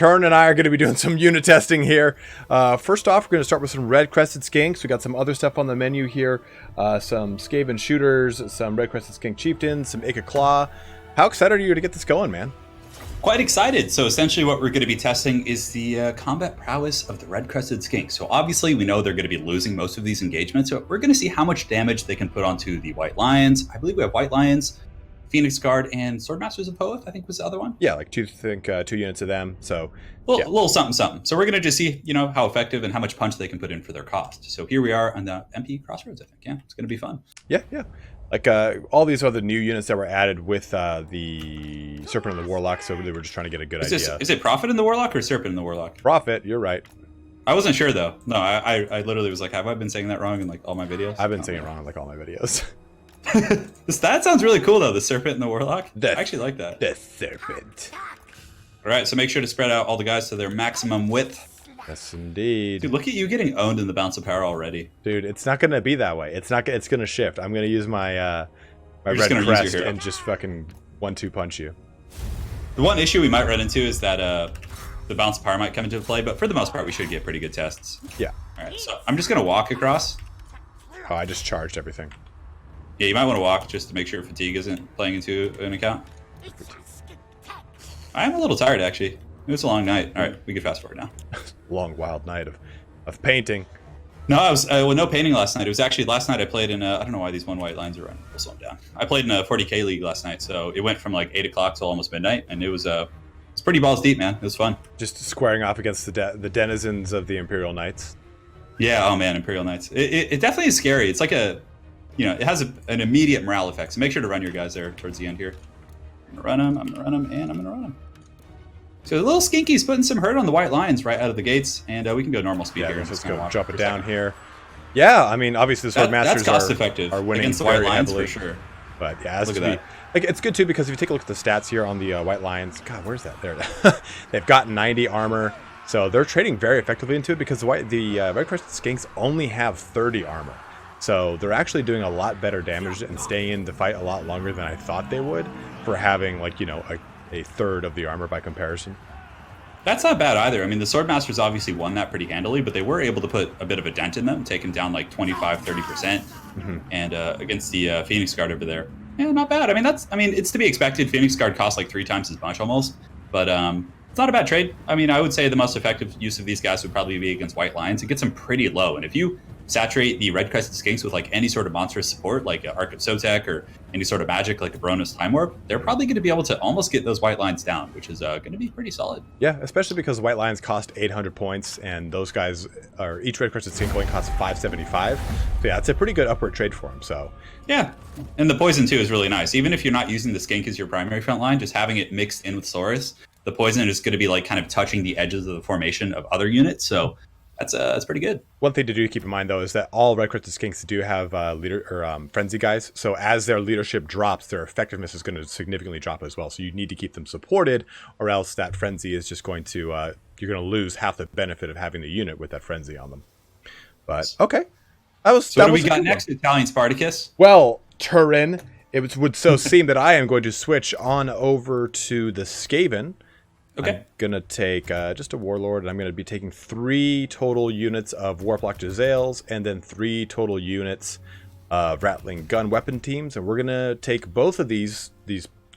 Turin and I are going to be doing some unit testing here. First off, we're going to start with some red crested skinks. We got some other stuff on the menu here. Some Skaven shooters, some red crested skink chieftains, some Ika Claw. How excited are you to get this going, man? Quite excited. So essentially what we're going to be testing is the combat prowess of the red-crested skink. So obviously we know they're going to be losing most of these engagements. So we're going to see how much damage they can put onto the White Lions. I believe we have White Lions, Phoenix Guard, and Swordmasters of Hoth, I think was the other one. Yeah, like two units of them. So a little something, something. So we're going to just see, how effective and how much punch they can put in for their cost. So here we are on the MP Crossroads, I think. Yeah, it's going to be fun. Yeah. Like all these other new units that were added with the Serpent and the Warlock, so they were just trying to get a good idea. Is it Prophet in the Warlock or Serpent in the Warlock? Prophet, you're right. I wasn't sure though. No, I literally was like, have I been saying that wrong in like all my videos? I've been saying it wrong in like all my videos. That sounds really cool though, the Serpent and the Warlock. I actually like that. The Serpent. All right, so make sure to spread out all the guys to their maximum width. Yes, indeed. Dude, look at you getting owned in the Bounce of Power already. Dude, it's not going to be that way. It's going to shift. I'm going to use my red crest and just fucking 1-2 punch you. The one issue we might run into is that the Bounce of Power might come into play, but for the most part, we should get pretty good tests. Yeah. All right, so I'm just going to walk across. Oh, I just charged everything. Yeah, you might want to walk just to make sure fatigue isn't playing into an account. I am a little tired, actually. It was a long night. All right, we can fast forward now. Long, wild night of painting. No, I was no painting last night. It was actually last night I played in I don't know why these one white lines are running. We'll slow them down. I played in a 40K league last night, so it went from like 8 o'clock till almost midnight, and it was it's pretty balls deep, man. It was fun. Just squaring off against the denizens of the Imperial Knights. Yeah, oh man, Imperial Knights. It definitely is scary. It's like it has an immediate morale effect. So make sure to run your guys there towards the end here. I'm gonna run them, and I'm gonna run them. So the little Skinky's putting some hurt on the White Lions right out of the gates, and we can go normal speed here. Let's go drop it down here. Yeah, I mean, obviously the Swordmasters are winning against the White Lions heavily, for sure. But yeah, look at that. Like it's good too because if you take a look at the stats here on the White Lions, God, where's that? There, they've got 90 armor, so they're trading very effectively into it because the red crested skinks only have 30 armor, so they're actually doing a lot better damage and staying in the fight a lot longer than I thought they would for having like a third of the armor by comparison. That's not bad either. I mean, the Swordmasters obviously won that pretty handily, but they were able to put a bit of a dent in them, take them down like 25-30%, and against the Phoenix Guard over there. Yeah, not bad. I mean, it's to be expected. Phoenix Guard costs like 3 times as much almost, but it's not a bad trade. I mean, I would say the most effective use of these guys would probably be against White Lions. It gets them pretty low, and if you saturate the red crested skinks with like any sort of monstrous support, like Ark of Sotek or any sort of magic like a Baroness Time Warp, they're probably going to be able to almost get those White Lions down, which is going to be pretty solid. Yeah, especially because White Lions cost 800 points, and those guys are each red crested skink coin costs 575. So yeah, it's a pretty good upward trade for them. So yeah, and the poison too is really nice. Even if you're not using the skink as your primary front line, just having it mixed in with Saurus, the poison is going to be like kind of touching the edges of the formation of other units. So that's pretty good. One thing to do keep in mind though is that all red crested skinks do have frenzy guys. So as their leadership drops, their effectiveness is going to significantly drop as well. So you need to keep them supported, or else that frenzy is just going to you're going to lose half the benefit of having the unit with that frenzy on them. But okay, so what do we got next? ItalianSpartacus. Well, Turin. Would so seem that I am going to switch on over to the Skaven. Okay. I'm going to take just a Warlord, and I'm going to be taking 3 total units of Warplock Jezzails, and then 3 total units of Ratling gun weapon teams, and we're going to take both of these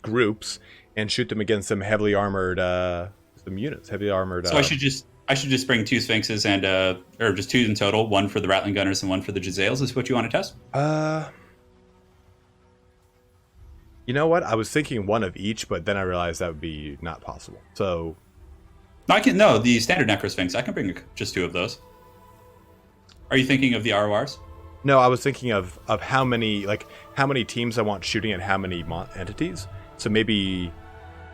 groups and shoot them against some heavily armored units. So I should just bring 2 Sphinxes and or just 2 in total, 1 for the Ratling gunners and 1 for the Jezzails. Is what you want to test? You know what? I was thinking 1 of each, but then I realized that would be not possible. So, no, the standard Necrosphinx. I can bring just 2 of those. Are you thinking of the RORs? No, I was thinking of how many teams I want shooting at how many entities. So maybe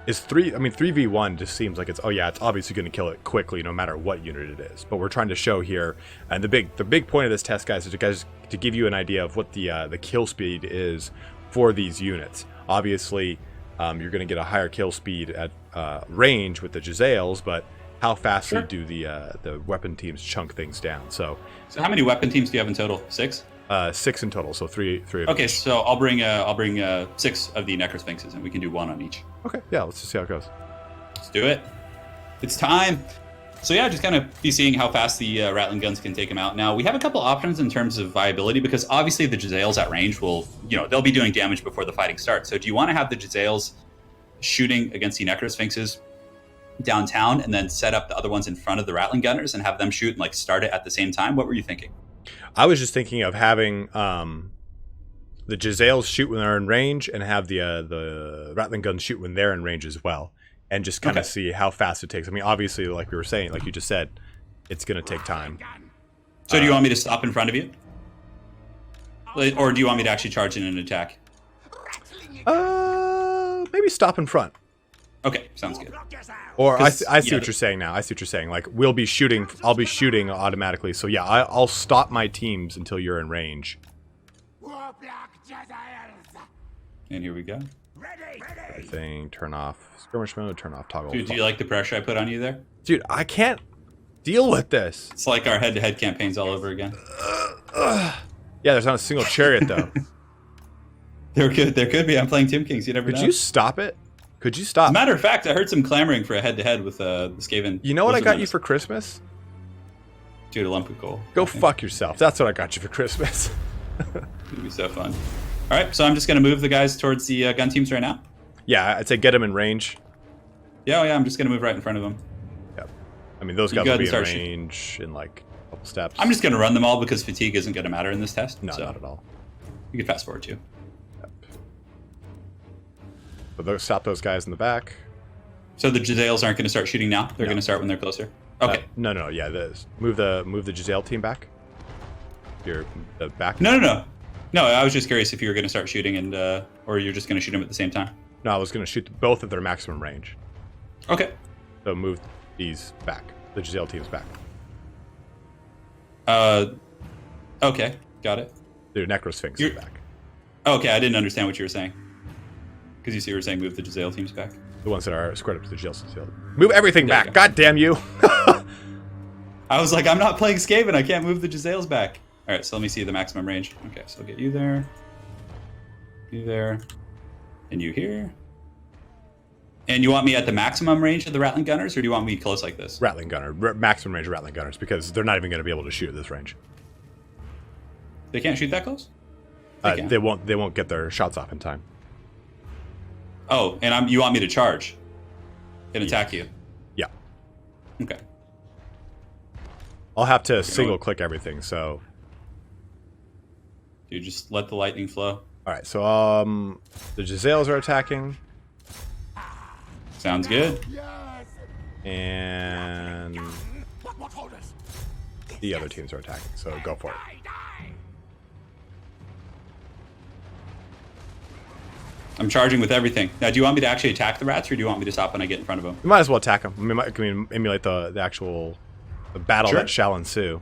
is 3. I mean, 3v1 just seems like it's obviously going to kill it quickly no matter what unit it is. But we're trying to show here, and the big point of this test, guys, is to give you an idea of what the kill speed is for these units. Obviously, you're going to get a higher kill speed at range with the Jezzails, but how fastly do the weapon teams chunk things down? So how many weapon teams do you have in total? 6? 6 in total, so 3 of okay, each. so I'll bring 6 of the Necrosphinxes, and we can do 1 on each. Okay, yeah, let's just see how it goes. Let's do it. It's time. So yeah, just kind of be seeing how fast the Ratling guns can take him out. Now, we have a couple options in terms of viability, because obviously the Jezzails at range will, they'll be doing damage before the fighting starts. So do you want to have the Jezzails shooting against the Necrosphinxes downtown and then set up the other ones in front of the Ratling gunners and have them shoot and like start it at the same time? What were you thinking? I was just thinking of having the Jezzails shoot when they're in range and have the Ratling guns shoot when they're in range as well. And just kind of see how fast it takes. I mean, obviously, like we were saying, like you just said, it's going to take time. So do you want me to stop in front of you? Or do you want me to actually charge in an attack? Maybe stop in front. Okay, sounds good. Or I see what you're saying now. I see what you're saying. Like, we'll be shooting, I'll be shooting automatically. So yeah, I'll stop my teams until you're in range. And here we go. Everything, turn off skirmish mode, turn off toggle. Dude, do you like the pressure I put on you there? Dude, I can't deal with this. It's like our head-to-head campaigns all over again. Yeah, there's not a single chariot though. There could be. I'm playing Tim Kings. You never know. Could you stop it? Could you stop? As a matter of fact, I heard some clamoring for a head-to-head with the Skaven. You know what I got you for Christmas? Dude, a lump of coal. Go fuck yourself. That's what I got you for Christmas. It'd be so fun. All right, so I'm just going to move the guys towards the gun teams right now. Yeah, I'd say get them in range. Yeah, I'm just going to move right in front of them. Yep. I mean, those guys will be in range in like a couple steps. I'm just going to run them all because fatigue isn't going to matter in this test. No, not at all. You can fast forward too. Yep. So stop those guys in the back. So the Jezzails aren't going to start shooting now? They're going to start when they're closer? Okay. No, yeah. Move the Jezzail team back. The back. No, I was just curious if you were going to start shooting and or you're just going to shoot them at the same time. No, I was going to shoot both at their maximum range. Okay. So move these back. The Jezzail team's back. Okay, got it. The Necrosphinx is back. Okay, I didn't understand what you were saying. Because you were saying move the Jezzail teams back. The ones that are squared up to the Jezzail. Move everything back. God damn you. I was like, I'm not playing Skaven. I can't move the Jezzails back. All right, so let me see the maximum range. Okay, so I'll get you there. You there. And you here. And you want me at the maximum range of the Ratling gunners, or do you want me close like this? Ratling gunner. Maximum range of Ratling gunners, because they're not even going to be able to shoot at this range. They can't shoot that close? They won't get their shots off in time. Oh, and you want me to charge and attack you? Yeah. Okay. I'll have to single click everything, so. Dude, just let the lightning flow. All right, so the Jezzails are attacking. Sounds good. And the other teams are attacking, so go for it. I'm charging with everything. Now, do you want me to actually attack the rats, or do you want me to stop when I get in front of them? You might as well attack them. We might emulate the actual battle that shall ensue.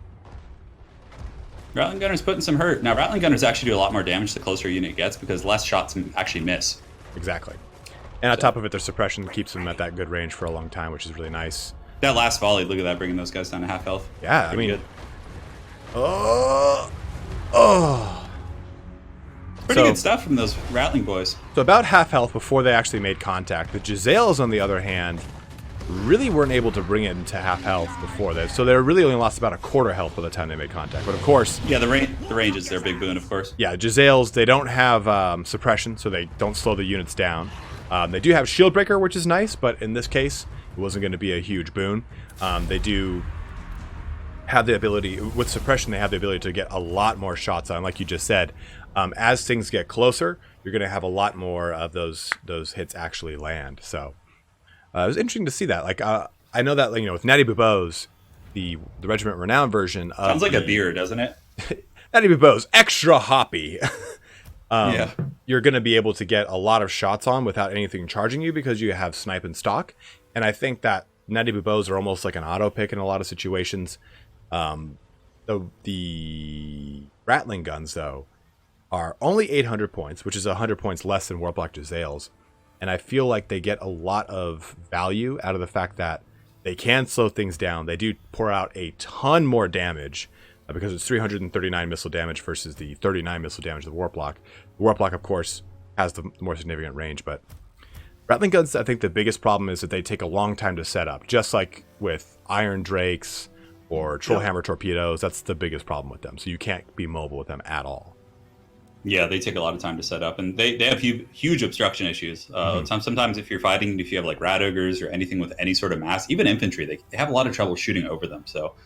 Ratling Gunner's putting some hurt. Now, Ratling Gunners actually do a lot more damage the closer a unit gets because less shots actually miss. Exactly. And on top of it, their suppression keeps them at that good range for a long time, which is really nice. That last volley, look at that, bringing those guys down to half health. Yeah, I mean... Good. Pretty good stuff from those Ratling boys. So about half health before they actually made contact. The Jezzails, on the other hand, really weren't able to bring it into half health before that. So they really only lost about a quarter health by the time they made contact. But of course... Yeah, the range is their big boon, of course. Yeah, Jezzails, they don't have suppression, so they don't slow the units down. They do have Shield Breaker, which is nice, but in this case, it wasn't going to be a huge boon. They do have the ability... With suppression, they have the ability to get a lot more shots on, like you just said. As things get closer, you're going to have a lot more of those hits actually land. So it was interesting to see that. Like I know that with Natty Bubo's, the Regiment Renown version of sounds like a beer, doesn't it? Natty Bubo's extra hoppy. Yeah, you're going to be able to get a lot of shots on without anything charging you because you have snipe in stock. And I think that Natty Bubo's are almost like an auto pick in a lot of situations. The Ratling guns though are only 800 points, which is 100 points less than Warplock Jezzails. And I feel like they get a lot of value out of the fact that they can slow things down. They do pour out a ton more damage because it's 339 missile damage versus the 39 missile damage of the Warplock. The Warplock, of course, has the more significant range, but Ratling guns, I think the biggest problem is that they take a long time to set up, just like with Iron Drakes or Trollhammer torpedoes. That's the biggest problem with them. So you can't be mobile with them at all. Yeah, they take a lot of time to set up, and they have huge obstruction issues. Sometimes if you're fighting, if you have like rat ogres or anything with any sort of mass, even infantry, they have a lot of trouble shooting over them. So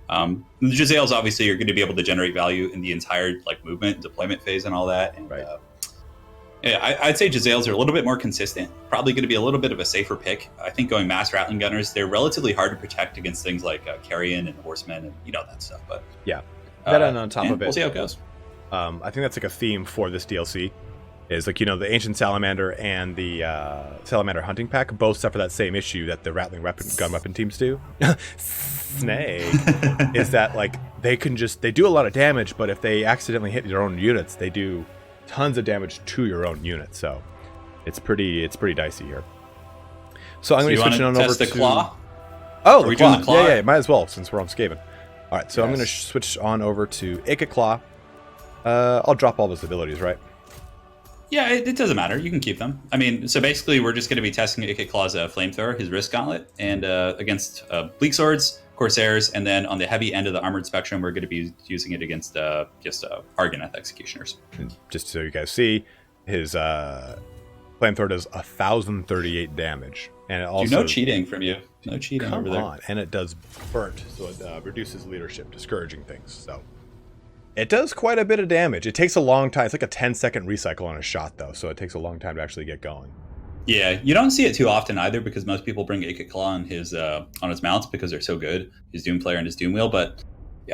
the Jezzails obviously are going to be able to generate value in the entire like movement, deployment phase, and all that. And, right. Yeah, I'd say Jezzails are a little bit more consistent. Probably going to be a little bit of a safer pick. I think going mass Ratling gunners, they're relatively hard to protect against things like carrion and horsemen and that stuff. But yeah, that and on top of it, we'll see how it goes. I think that's like a theme for this DLC. Is like the ancient salamander and the salamander hunting pack both suffer that same issue that the Ratling gun weapon teams do. Snake is that like they do a lot of damage, but if they accidentally hit your own units, they do tons of damage to your own unit, so it's pretty dicey here. So I'm going to switch on over to claw. Oh, the claw. Yeah, might as well since we're on Skaven. All right, so I'm going to switch on over to Ikit Claw. I'll drop all those abilities, right? Yeah, it doesn't matter. You can keep them. I mean, so basically, we're just going to be testing Ikit Claw's flamethrower, his wrist gauntlet, and against bleak swords, corsairs, and then on the heavy end of the armored spectrum, we're going to be using it against just Argonath executioners. And just so you guys see, his flamethrower does 1,038 damage, and it also no cheating from you. No cheating over there. Come on, and it does burnt, so it reduces leadership, discouraging things. So it does quite a bit of damage. It takes a long time. It's like a 10-second recycle on a shot, though, so it takes a long time to actually get going. Yeah, you don't see it too often either because most people bring Ikit Claw on his mounts because they're so good, his Doom Player and his Doom Wheel. But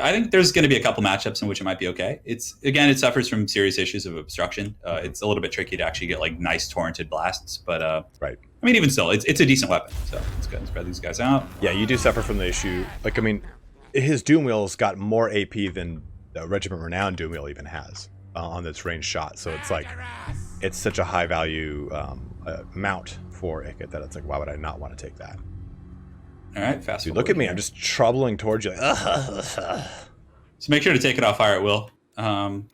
I think there's going to be a couple matchups in which it might be okay. It suffers from serious issues of obstruction. It's a little bit tricky to actually get like nice torrented blasts, but right. I mean, even still, it's a decent weapon. So let's go and spread these guys out. Yeah, you do suffer from the issue. Like, I mean, his Doom Wheel's got more AP than the Regiment Renown Doom Wheel even has on this ranged shot. So it's like, it's such a high value mount for Ikit that it's like, why would I not want to take that? All right, fast. Dude, look at me. I'm just troubling towards you. So make sure to take it off fire at will. And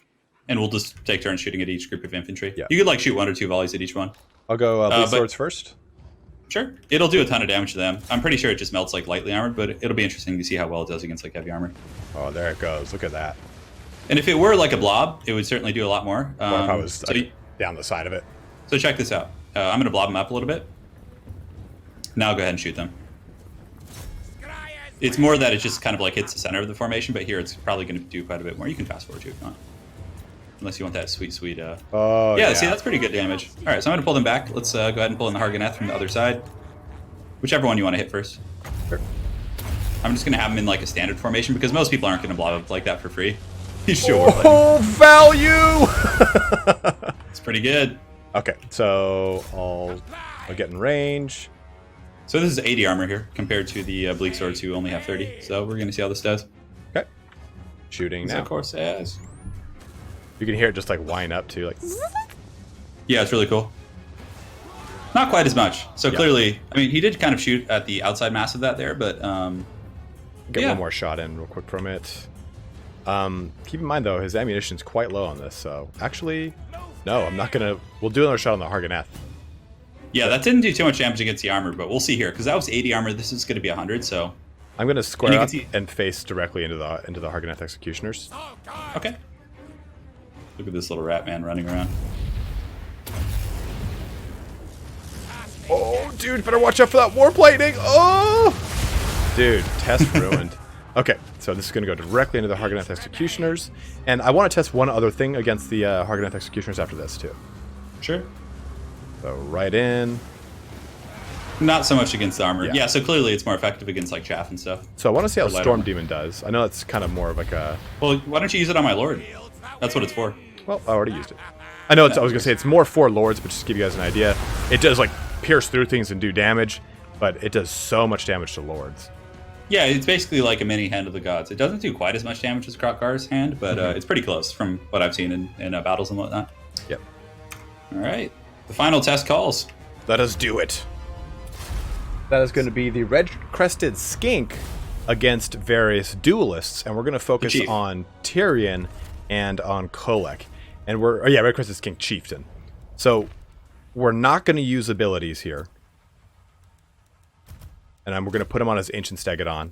we'll just take turns shooting at each group of infantry. Yeah. You could like shoot 1 or 2 volleys at each one. I'll go bleed swords first. Sure. It'll do a ton of damage to them. I'm pretty sure it just melts like lightly armored, but it'll be interesting to see how well it does against like heavy armor. Oh, there it goes. Look at that. And if it were like a blob, it would certainly do a lot more. What if I was down the side of it? So check this out. I'm going to blob them up a little bit. Now go ahead and shoot them. It's more that it just kind of like hits the center of the formation, but here it's probably going to do quite a bit more. You can fast forward too if you want. Unless you want that sweet... Oh, yeah. See, that's pretty good damage. All right, so I'm going to pull them back. Let's go ahead and pull in the Hargoneth from the other side. Whichever one you want to hit first. Sure. I'm just going to have them in like a standard formation because most people aren't going to blob up like that for free. Sure. Oh, value! It's pretty good. Okay, so I'll get in range. So this is 80 armor here compared to the Bleak Swords who only have 30. So we're going to see how this does. Okay. Shooting now. Of course, yes. You can hear it just like wind up too, like. Yeah, it's really cool. Not quite as much. So clearly, I mean, he did kind of shoot at the outside mass of that there, but get one more shot in real quick from it. Keep in mind though, his ammunition's quite low on this, so actually, no, I'm not gonna. We'll do another shot on the Hargoneth. Yeah, that didn't do too much damage against the armor, but we'll see here because that was 80 armor. This is going to be 100, so I'm gonna square up and face directly into the Hargoneth executioners. Okay. Look at this little rat man running around. Oh, dude, better watch out for that warp lightning. Oh, dude, test ruined. Okay, so this is going to go directly into the Hargoneth executioners, and I want to test one other thing against the Hargoneth executioners after this too. Sure. So right in. Not so much against the armor. Yeah, so clearly it's more effective against like chaff and stuff. So I want to see how Storm Demon does. I know it's kind of more of like a... Well, why don't you use it on my Lord? That's what it's for. Well, I already used it. I know it's, I was going to say it's more for Lords, but just to give you guys an idea, it does like pierce through things and do damage, but it does so much damage to Lords. Yeah, it's basically like a mini Hand of the Gods. It doesn't do quite as much damage as Krokgar's hand, but it's pretty close from what I've seen in battles and whatnot. Yep. All right. The final test calls. Let us do it. That is going to be the Red-Crested Skink against various duelists, and we're going to focus on Tyrion and on Kolek. And Red-Crested Skink Chieftain. So we're not going to use abilities here. And we're going to put him on his Ancient Stegodon.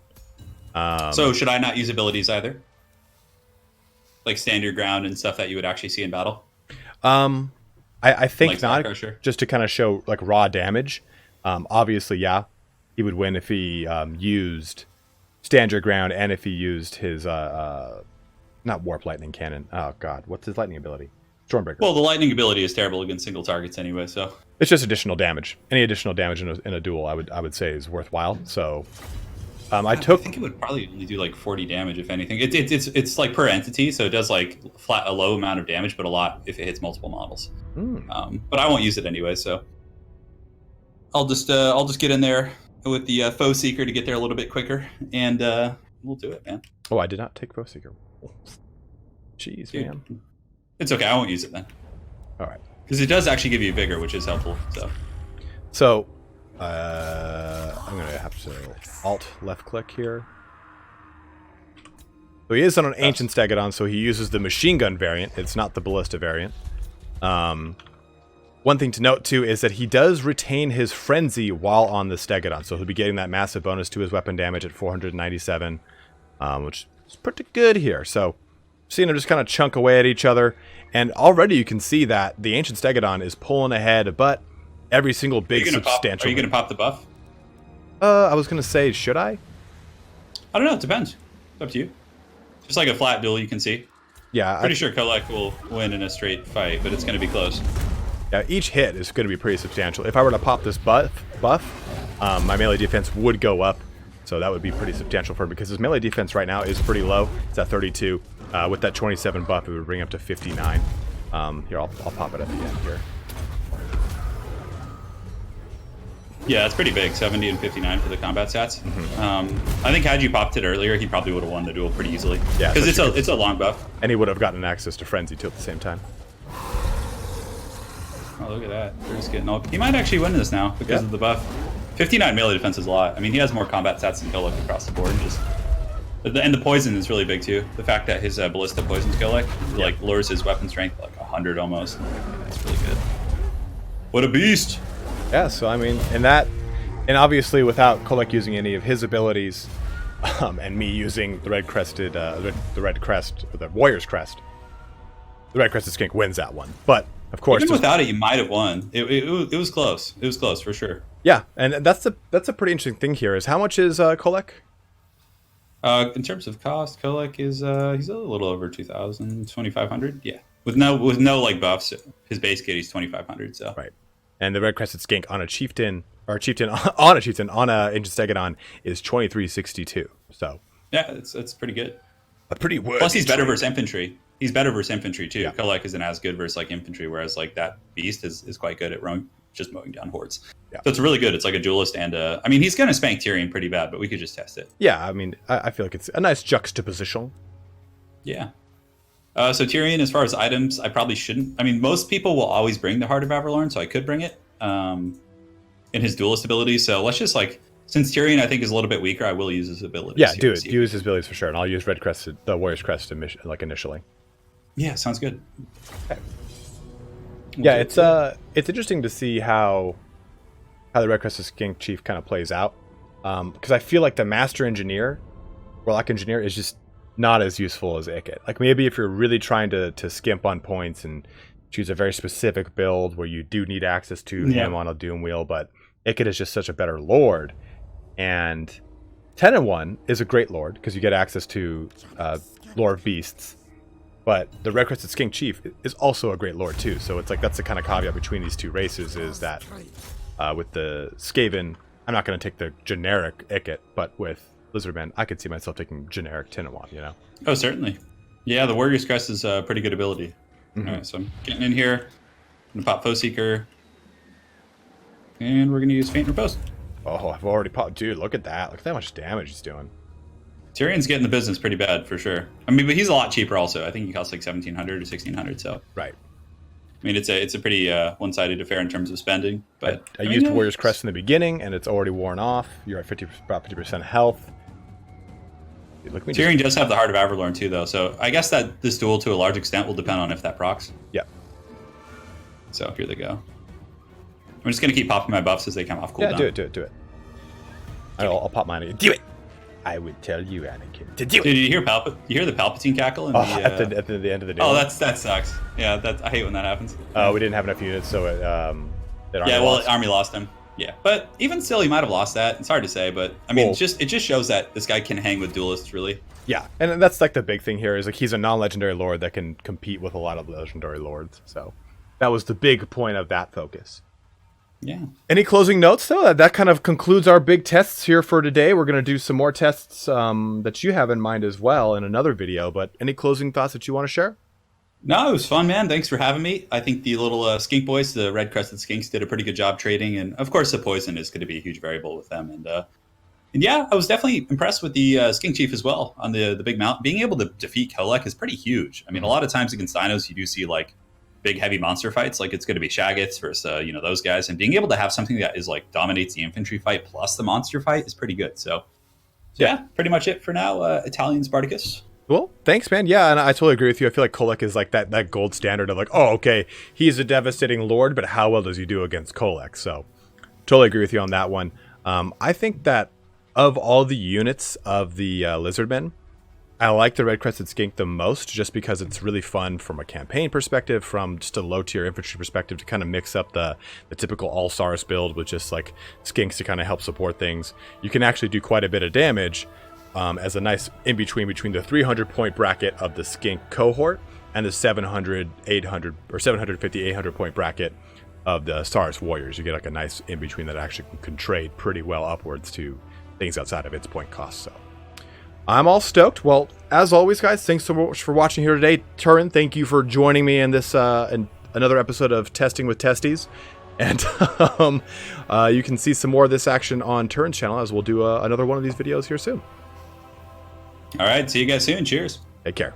So should I not use abilities either? Like stand your ground and stuff that you would actually see in battle? I think like not, pressure. just to kind of show like raw damage. Obviously, yeah, he would win if he used stand your ground and if he used his not warp lightning cannon. Oh god, what's his lightning ability? Stormbreaker. Well, the lightning ability is terrible against single targets anyway, so It's just additional damage. Any additional damage in a duel, I would say, is worthwhile. So, I think it would probably only do like 40 damage if anything. It's like per entity, so it does like a low amount of damage, but a lot if it hits multiple models. But I won't use it anyway, so I'll just get in there with the Foe Seeker to get there a little bit quicker, and we'll do it, man. Oh, I did not take Foe Seeker. Jeez, Dude, man. It's okay. I won't use it then. All right. Because it does actually give you vigor, which is helpful. So, I'm going to have to Alt left click here. So he is on an Ancient Stegodon, so he uses the machine gun variant. It's not the ballista variant. One thing to note, too, is that he does retain his Frenzy while on the Stegodon. So he'll be getting that massive bonus to his weapon damage at 497, which is pretty good here. So, seeing them just kind of chunk away at each other. And already you can see that the Ancient Stegodon is pulling ahead, but every single big substantial... Are you going to pop the buff? I was going to say, should I? I don't know. It depends. It's up to you. Just like a flat duel, you can see. Yeah. Pretty sure Kolek will win in a straight fight, but it's going to be close. Yeah, each hit is going to be pretty substantial. If I were to pop this buff, my melee defense would go up. So that would be pretty substantial for him because his melee defense right now is pretty low. It's at 32. With that 27 buff, it would bring up to 59. Here, I'll pop it at the end here. Yeah, it's pretty big, 70 and 59 for the combat stats. I think had you popped it earlier, he probably would have won the duel pretty easily. Yeah, because it's a long buff. And he would have gotten access to Frenzy too at the same time. Oh, look at that. They're just getting all... He might actually win this now because of the buff. 59 melee defense is a lot. I mean, he has more combat stats than Kolek across the board. And the poison is really big too. The fact that his ballista poisons Kolek like lowers his weapon strength like 100 almost. That's really good. What a beast! Yeah, so I mean, and obviously without Kolek using any of his abilities, and me using the red crested, the warrior's crest, the red crested skink wins that one. But of course, even without it, you might have won. It was close. It was close for sure. Yeah, and that's a pretty interesting thing here. Is how much is Kolek? In terms of cost, Kolek is he's a little over 2,000, 2,500. Yeah, with no like buffs, his base kit he's 2,500. So right, and the red crested skink on a chieftain on a Ancient Stegodon is 2362. So yeah, it's pretty good. A pretty worthy. Plus he's better versus infantry. He's better versus infantry too. Yeah. Kolek isn't as good versus like infantry, whereas like that beast is quite good at just mowing down hordes. Yeah. So it's really good. It's like a duelist and I mean, he's going to spank Tyrion pretty bad, but we could just test it. Yeah, I mean, I feel like it's a nice juxtaposition. Yeah. So Tyrion, as far as items, I probably shouldn't. I mean, most people will always bring the Heart of Avalorn, so I could bring it in his duelist ability. So let's just like, since Tyrion I think is a little bit weaker, I will use his abilities. Yeah, do it. Use his abilities for sure, and I'll use red crested, the warrior's crest, initially. Yeah, sounds good. Okay. Yeah, it's interesting to see how the red crested skink chief kind of plays out, because I feel like the master engineer, warlock engineer, is just not as useful as Ikit. Like maybe if you're really trying to skimp on points and choose a very specific build where you do need access to him on a doom wheel, but Ikit is just such a better lord, and 10-1 is a great lord because you get access to lore of beasts. But the red crested skink chief is also a great lord too. So it's like that's the kind of caveat between these two races is that with the Skaven, I'm not going to take the generic Ikit, but with Lizardmen, I could see myself taking generic Tinnawan, you know? Oh, certainly. Yeah, the Warrior's Crest is a pretty good ability. Mm-hmm. All right, so I'm getting in here. I'm going to pop Foe Seeker. And we're going to use Faint Riposte. Oh, I've already popped. Dude, look at that. Look at how much damage he's doing. Tyrion's getting the business pretty bad for sure. I mean, but he's a lot cheaper also. I think he costs like 1,700 or 1,600. So right. I mean, it's a pretty one-sided affair in terms of spending. But I used Warrior's Crest in the beginning, and it's already worn off. You're at about 50% health. Dude, look at me. Tyrion does have the Heart of Avalorn too, though. So I guess that this duel, to a large extent, will depend on if that procs. Yeah. So here they go. I'm just gonna keep popping my buffs as they come off cooldown. Yeah, do it. I'll pop mine again. Do it. I would tell you, Anakin, to do it. Did you hear you hear the Palpatine cackle? At the end of the day. Oh, that sucks. Yeah, I hate when that happens. We didn't have enough units, so Army lost him. Yeah, but even still, he might have lost that. It's hard to say, but I mean, it just shows that this guy can hang with duelists, really. Yeah, and that's like the big thing here is like he's a non-legendary lord that can compete with a lot of legendary lords. So that was the big point of that focus. Yeah. Any closing notes, though? That kind of concludes our big tests here for today. We're going to do some more tests that you have in mind as well in another video. But any closing thoughts that you want to share? No, it was fun, man. Thanks for having me. I think the little skink boys, the red-crested skinks, did a pretty good job trading. And, of course, the poison is going to be a huge variable with them. And yeah, I was definitely impressed with the skink chief as well on the big mount. Being able to defeat Kolek is pretty huge. I mean, a lot of times against Dinos, you do see, like, big heavy monster fights, like it's going to be Shaggits versus those guys, and being able to have something that is like dominates the infantry fight plus the monster fight is pretty good. So yeah, pretty much it for now. ItalianSpartacus. Well, thanks, man. Yeah, and I totally agree with you. I feel like Kolek is like that gold standard of like, oh, okay, he's a devastating lord, but how well does he do against Kolek? So totally agree with you on that one. I think that of all the units of the Lizardmen, I like the Red-Crested Skink the most just because it's really fun from a campaign perspective, from just a low-tier infantry perspective to kind of mix up the typical All-Stars build with just like Skinks to kind of help support things. You can actually do quite a bit of damage as a nice in-between between the 300-point bracket of the Skink cohort and the 700, 800, or 750, 800-point bracket of the Stars Warriors. You get like a nice in-between that actually can trade pretty well upwards to things outside of its point cost, so I'm all stoked. Well, as always, guys, thanks so much for watching here today. Turin, thank you for joining me in this another episode of Testing with Testes. And you can see some more of this action on Turin's channel as we'll do another one of these videos here soon. All right, see you guys soon. Cheers. Take care.